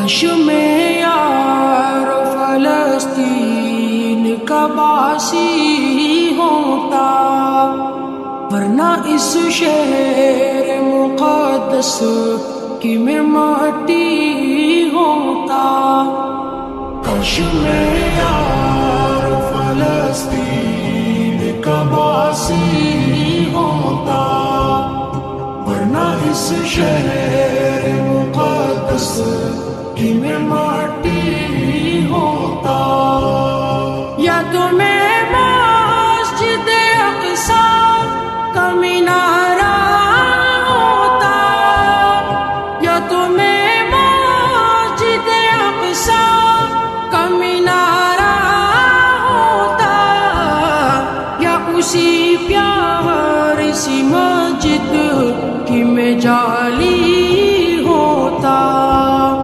काश में यार फलस्तीन का बासी होता, वरना इस शहर मुक़द्दस की मैं माटी होता। काश में यार फलस्तीन का बासी होता, वरना इस शहर मुक़द्दस की मैं माटी होता। या तो मैं